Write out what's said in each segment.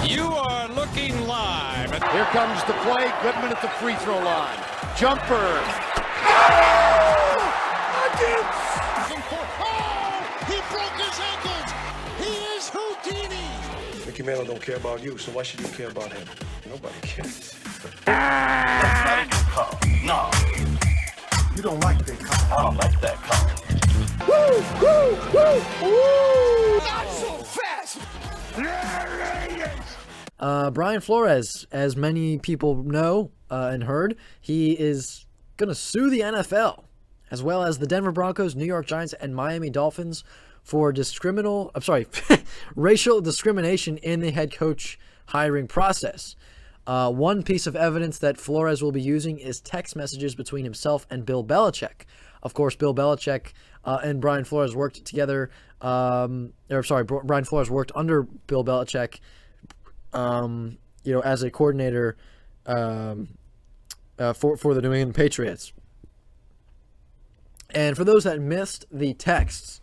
You are looking live. Here comes the play. Goodman at the free throw line. Jumper. He broke his ankles. He is Houdini. Mickey Mantle don't care about you, so why should you care about him? Nobody cares. That's not a good call. No. You don't like that call. I don't like that call. Woo, woo, woo, woo. Not so fast. Brian Flores, as many people know and heard, he is going to sue the NFL, as well as the Denver Broncos, New York Giants, and Miami Dolphins for racial discrimination in the head coach hiring process. One piece of evidence that Flores will be using is text messages between himself and Bill Belichick. Of course, Bill Belichick and Brian Flores worked together. Brian Flores worked under Bill Belichick, as a coordinator for the New England Patriots. And for those that missed the texts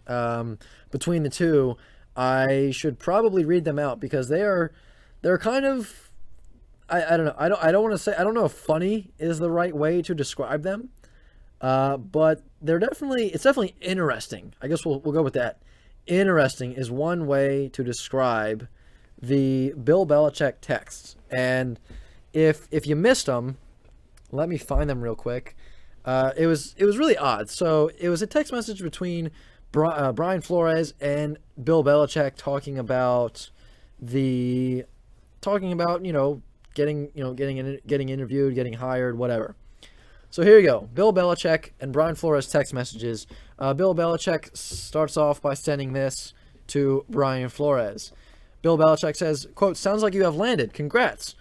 between the two, I should probably read them out because they're kind of, I don't know. I don't want to say, I don't know if funny is the right way to describe them. But it's definitely interesting. I guess we'll go with that. Interesting is one way to describe the Bill Belichick texts. And if you missed them, let me find them real quick. It was really odd. So it was a text message between Brian Flores and Bill Belichick talking about getting interviewed, getting hired, whatever. So here you go. Bill Belichick and Brian Flores text messages. Bill Belichick starts off by sending this to Brian Flores. Bill Belichick says, quote, "Sounds like you have landed. Congrats!"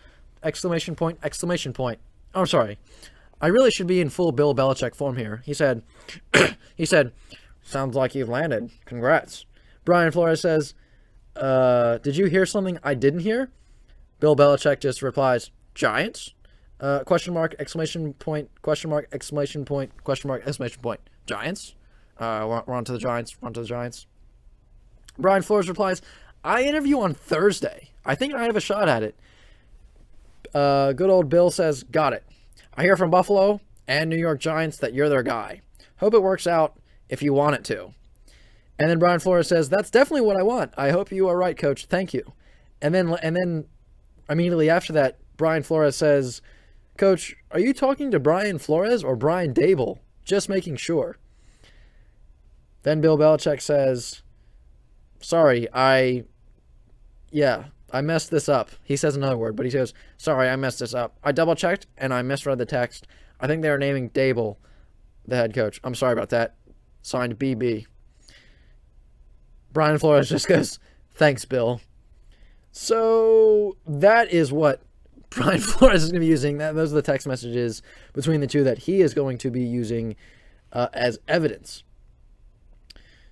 Exclamation point, exclamation point. I'm sorry. I really should be in full Bill Belichick form here. He said, "Sounds like you've landed. Congrats." Brian Flores says, "Did you hear something I didn't hear?" Bill Belichick just replies, "Giants?" Question mark, exclamation point, question mark, exclamation point, question mark, exclamation point. Giants? We're on to the Giants. We're on to the Giants. Brian Flores replies, "I interview on Thursday. I think I have a shot at it." Good old Bill says, "Got it. I hear from Buffalo and New York Giants that you're their guy. Hope it works out if you want it to." And then Brian Flores says, "That's definitely what I want. I hope you are right, coach. Thank you." And then immediately after that, Brian Flores says, "Coach, are you talking to Brian Flores or Brian Dable? Just making sure." Then Bill Belichick says, "Sorry, I messed this up." He says another word, but he says, "Sorry, I messed this up. I double-checked, and I misread the text. I think they were naming Dable the head coach. I'm sorry about that. Signed, BB." Brian Flores just goes, "Thanks, Bill." So that is what Brian Flores is going to be using. Those are the text messages between the two that he is going to be using as evidence.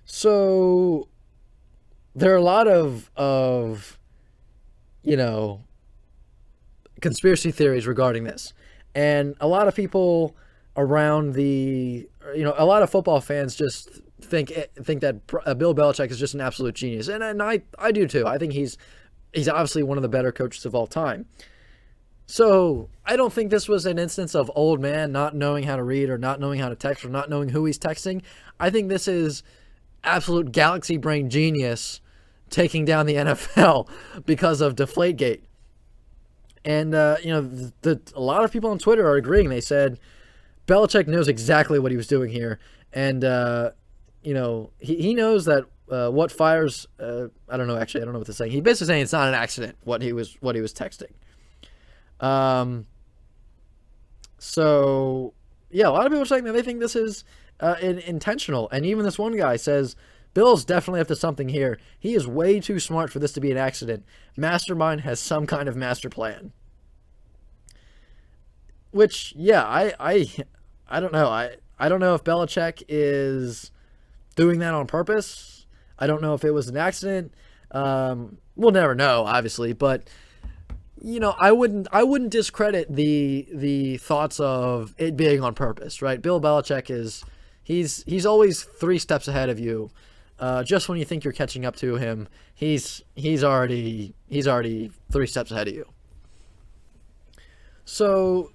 So there are a lot of conspiracy theories regarding this. And a lot of people around a lot of football fans just think that Bill Belichick is just an absolute genius. And I do too. I think he's obviously one of the better coaches of all time. So I don't think this was an instance of old man not knowing how to read or not knowing how to text or not knowing who he's texting. I think this is absolute galaxy brain genius taking down the NFL because of Deflategate. And, a lot of people on Twitter are agreeing. They said Belichick knows exactly what he was doing here. And, he knows that what fires, I don't know what they're saying. He basically saying it's not an accident, what he was texting. So, yeah, a lot of people are saying that they think this is intentional. And even this one guy says, Bill's definitely up to something here. He is way too smart for this to be an accident. Mastermind has some kind of master plan. Which, yeah, I don't know. I don't know if Belichick is doing that on purpose. I don't know if it was an accident. We'll never know, obviously, but I wouldn't discredit the thoughts of it being on purpose, right? Bill Belichick he's always 3 steps ahead of you just when you think you're catching up to him, he's already 3 steps ahead of you. So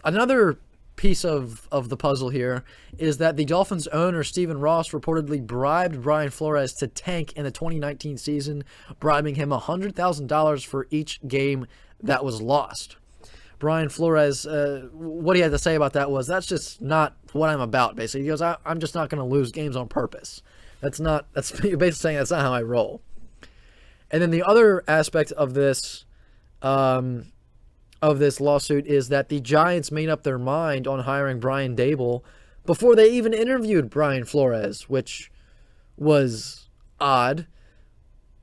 another piece of the puzzle here is that the Dolphins owner Stephen Ross reportedly bribed Brian Flores to tank in the 2019 season, bribing him $100,000 for each game that was lost. Brian Flores, what he had to say about that was, that's just not what I'm about, basically. He goes, I'm just not going to lose games on purpose. That's basically saying that's not how I roll. And then the other aspect of this lawsuit is that the Giants made up their mind on hiring Brian Dable before they even interviewed Brian Flores, which was odd.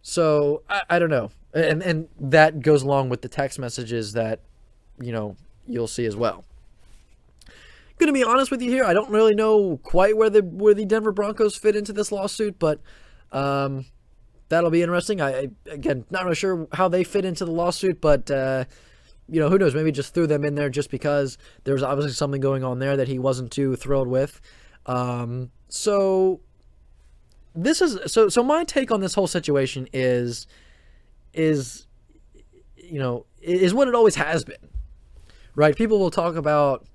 So I don't know. And that goes along with the text messages that, you'll see as well. Going to be honest with you here, I don't really know quite where the Denver Broncos fit into this lawsuit, but that'll be interesting. Again, not really sure how they fit into the lawsuit, but who knows? Maybe just threw them in there just because there's obviously something going on there that he wasn't too thrilled with. So my take on this whole situation is what it always has been, right? People will talk about,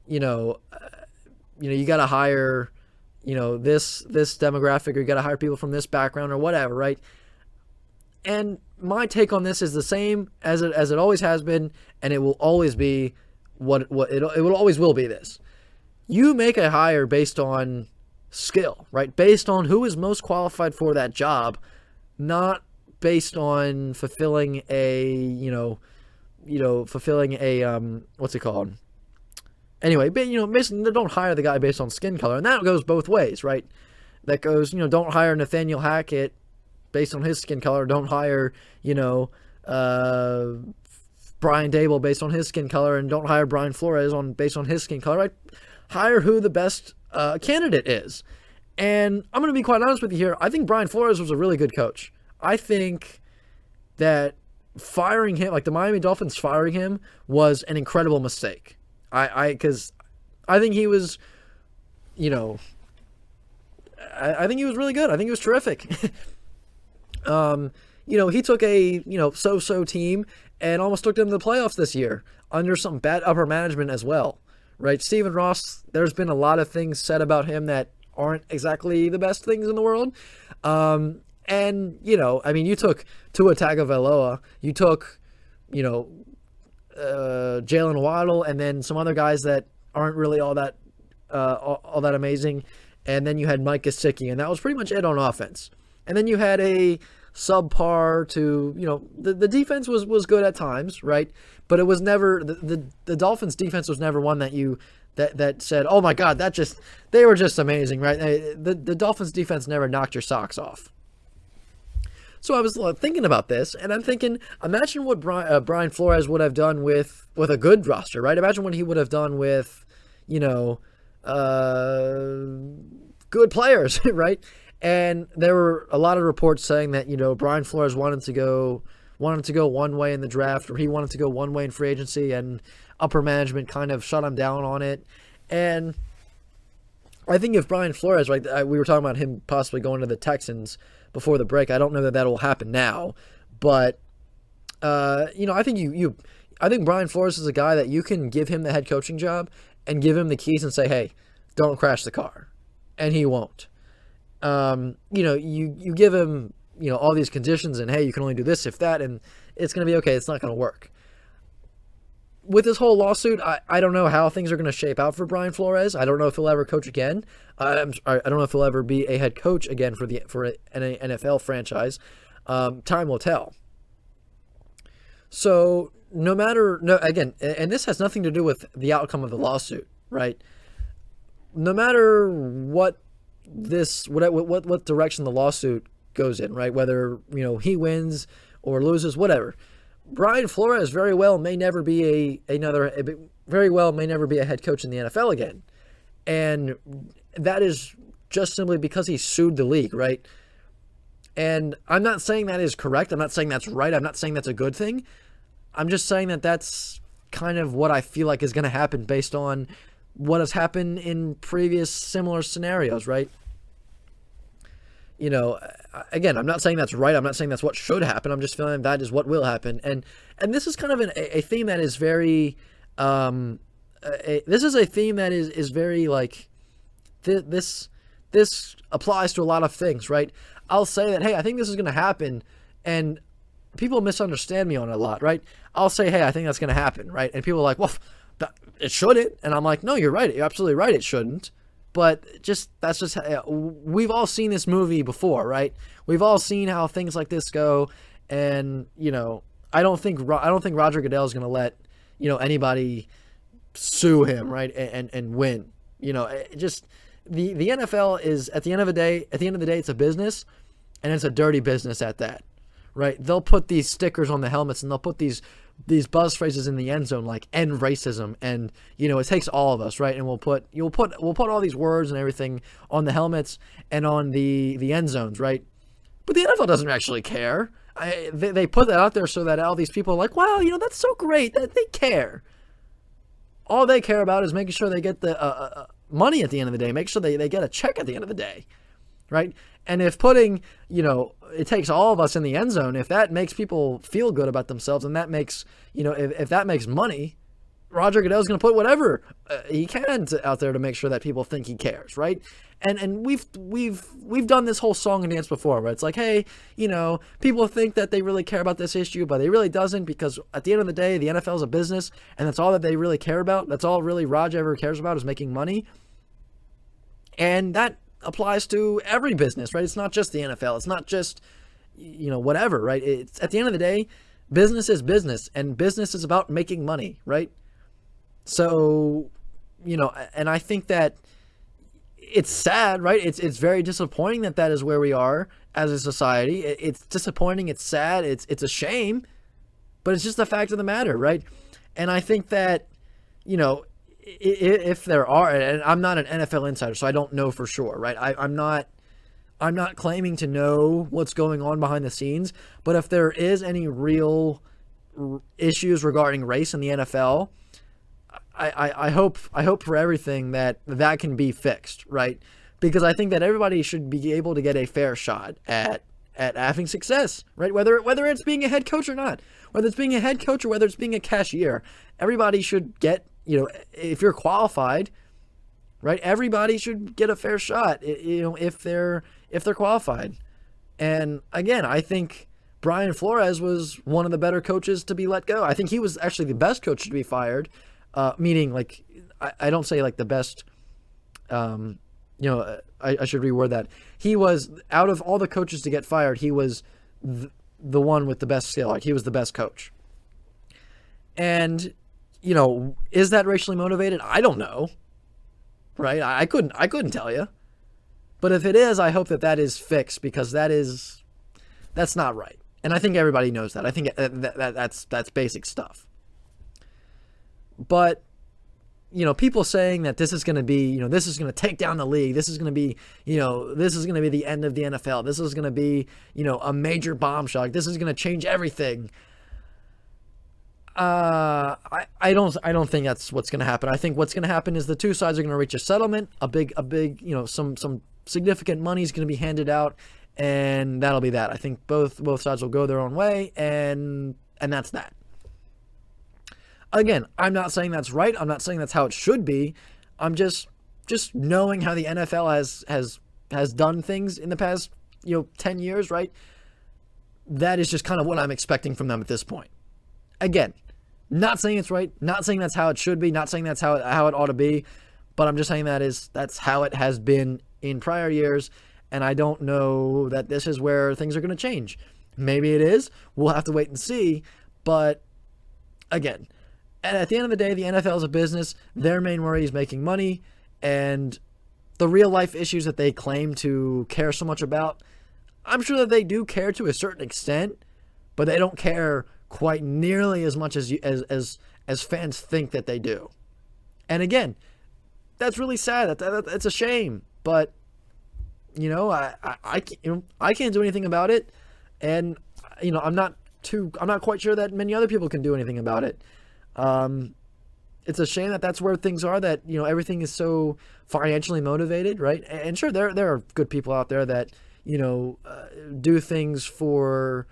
you got to hire, this demographic, or you got to hire people from this background or whatever, right? And my take on this is the same as it always has been, and it will always be it will always will be this. You make a hire based on skill, right? Based on who is most qualified for that job, not based on fulfilling a what's it called? Anyway, basically, don't hire the guy based on skin color, and that goes both ways, right? That goes, don't hire Nathaniel Hackett based on his skin color. Don't hire, Brian Dable based on his skin color, and don't hire Brian Flores based on his skin color, right? Hire who the best candidate is. And I'm going to be quite honest with you here. I think Brian Flores was a really good coach. I think that firing him, like the Miami Dolphins firing him, was an incredible mistake. Because I think he was, I think he was really good. I think he was terrific. He took a, so-so team and almost took them to the playoffs this year under some bad upper management as well, right? Stephen Ross, there's been a lot of things said about him that aren't exactly the best things in the world. You took Tua Tagovailoa, you took, Jalen Waddle, and then some other guys that aren't really all that amazing, and then you had Mike Gesicki, and that was pretty much it on offense. And then you had a subpar to, the defense was good at times, right? But it was never the Dolphins defense was never one that said, oh my God, they were just amazing, right? The Dolphins defense never knocked your socks off. So I was thinking about this, and I'm thinking, imagine what Brian Flores would have done with a good roster, right? Imagine what he would have done with, good players, right? And there were a lot of reports saying that, Brian Flores wanted to go one way in the draft, or he wanted to go one way in free agency, and upper management kind of shut him down on it. And I think if Brian Flores, right, we were talking about him possibly going to the Texans before the break. I don't know that will happen now, but I think I think Brian Flores is a guy that you can give him the head coaching job and give him the keys and say, hey, don't crash the car, and he won't. You give him, all these conditions and, hey, you can only do this if that, and it's going to be okay. It's not going to work. With this whole lawsuit, I don't know how things are going to shape out for Brian Flores. I don't know if he'll ever coach again. I don't know if he'll ever be a head coach again for an NFL franchise. Time will tell. So again, and this has nothing to do with the outcome of the lawsuit, right? No matter what direction the lawsuit goes in, right? Whether he wins or loses, whatever. Brian Flores very well may never be a head coach in the NFL again, and that is just simply because he sued the league, right? And I'm not saying that is correct. I'm not saying that's right. I'm not saying that's a good thing. I'm just saying that that's kind of what I feel like is going to happen based on what has happened in previous similar scenarios, right? again, I'm not saying that's right. I'm not saying that's what should happen. I'm just feeling that is what will happen. And this is kind of a theme that is very, this is a theme that is very like, this applies to a lot of things, right? I'll say that, hey, I think this is going to happen, and people misunderstand me on it a lot, right? I'll say, hey, I think that's going to happen, right? And people are like, well, it shouldn't. And I'm like, no, you're right. You're absolutely right. It shouldn't. But that's just, we've all seen this movie before, right? We've all seen how things like this go. And, I don't think Roger Goodell is going to let, anybody sue him, right? And win. Just the NFL is, at the end of the day, it's a business, and it's a dirty business at that, right? They'll put these stickers on the helmets, and they'll put these buzz phrases in the end zone like end racism, and it takes all of us, right? And we'll put all these words and everything on the helmets and on the end zones, right? But the NFL doesn't actually care. They put that out there so that all these people are like, wow, that's so great that they care. All they care about is making sure they get the money at the end of the day, make sure they get a check at the end of the day, right? And if putting, it takes all of us in the end zone, if that makes people feel good about themselves, and that makes, if that makes money, Roger Goodell's going to put whatever he can out there to make sure that people think he cares, right? And we've done this whole song and dance before, where it's like, hey, people think that they really care about this issue, but they really doesn't, because at the end of the day, the NFL is a business, and that's all that they really care about. That's all really Roger ever cares about, is making money. And that applies to every business, right? It's not just the NFL. It's not just, whatever, right? It's, at the end of the day, business is business, and business is about making money, right? So, and I think that it's sad, right? It's very disappointing that is where we are as a society. It's disappointing. It's sad. It's a shame, but it's just the fact of the matter, right? And I think that, if there are, and I'm not an NFL insider, so I don't know for sure, right? I'm not claiming to know what's going on behind the scenes, but if there is any real issues regarding race in the NFL, I hope for everything that can be fixed, right? Because I think that everybody should be able to get a fair shot at having success, right? Whether it's being a head coach or not, whether it's being a head coach or whether it's being a cashier, everybody should get, if you're qualified, right? Everybody should get a fair shot, if they're qualified. And again, I think Brian Flores was one of the better coaches to be let go. I think he was actually the best coach to be fired. Meaning, like, I don't say like the best, I should reword that. He was, out of all the coaches to get fired, he was the one with the best skill. Like, he was the best coach. And, is that racially motivated? I don't know. Right? I couldn't tell you. But if it is, I hope that is fixed, because that's not right. And I think everybody knows that. I think that's basic stuff. But, people saying that this is going to be, this is going to take down the league. This is going to be, this is going to be the end of the NFL. This is going to be, a major bomb shock. This is going to change everything. I don't think that's what's going to happen. I think what's going to happen is the two sides are going to reach a settlement. A big, some significant money is going to be handed out, and that'll be that. I think both sides will go their own way, and that's that. Again, I'm not saying that's right. I'm not saying that's how it should be. I'm just knowing how the NFL has done things in the past, 10 years, right? That is just kind of what I'm expecting from them at this point. Again, not saying it's right, not saying that's how it should be, not saying that's how it ought to be, but I'm just saying that's how it has been in prior years, and I don't know that this is where things are going to change. Maybe it is. We'll have to wait and see, but again, and at the end of the day, the NFL is a business. Their main worry is making money, and the real life issues that they claim to care so much about, I'm sure that they do care to a certain extent, but they don't care quite nearly as much as fans think that they do. And again, that's really sad. That's a shame, but I can't do anything about it, and I'm not quite sure that many other people can do anything about it. It's a shame that that's where things are, that, everything is so financially motivated, right? And sure, there are good people out there that, do things for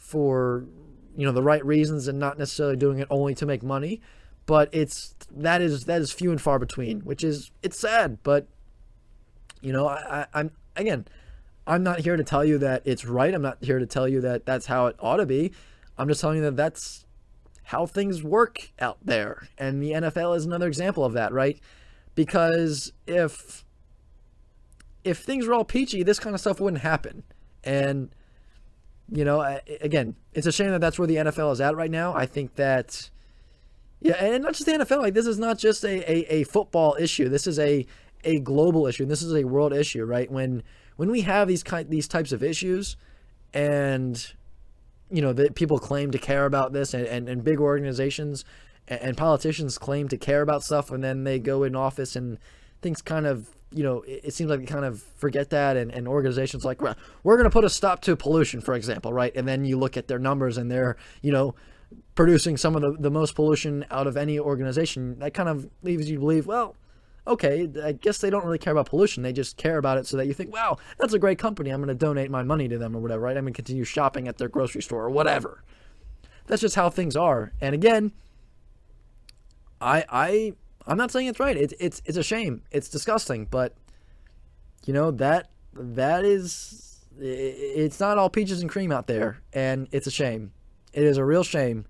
the right reasons and not necessarily doing it only to make money. But that is few and far between, which is, it's sad. But I'm not here to tell you that it's right. I'm not here to tell you that that's how it ought to be. I'm just telling you that that's how things work out there. And the NFL is another example of that, right? Because if things were all peachy, this kind of stuff wouldn't happen. And, again, it's a shame that that's where the NFL is at right now. I think that, and not just the NFL. Like, this is not just a football issue. This is a global issue. This is a world issue, right? When we have these types of issues, and that people claim to care about this, and big organizations and politicians claim to care about stuff, and then they go in office and things kind of, it seems like they kind of forget that, and organizations like, well, we're going to put a stop to pollution, for example, right? And then you look at their numbers, and they're, producing some of the most pollution out of any organization. That kind of leaves you to believe, well, okay, I guess they don't really care about pollution. They just care about it so that you think, wow, that's a great company. I'm going to donate my money to them or whatever, right? I'm going to continue shopping at their grocery store or whatever. That's just how things are. And again, I'm not saying it's right. It's a shame. It's disgusting. But, that is, it's not all peaches and cream out there. And it's a shame. It is a real shame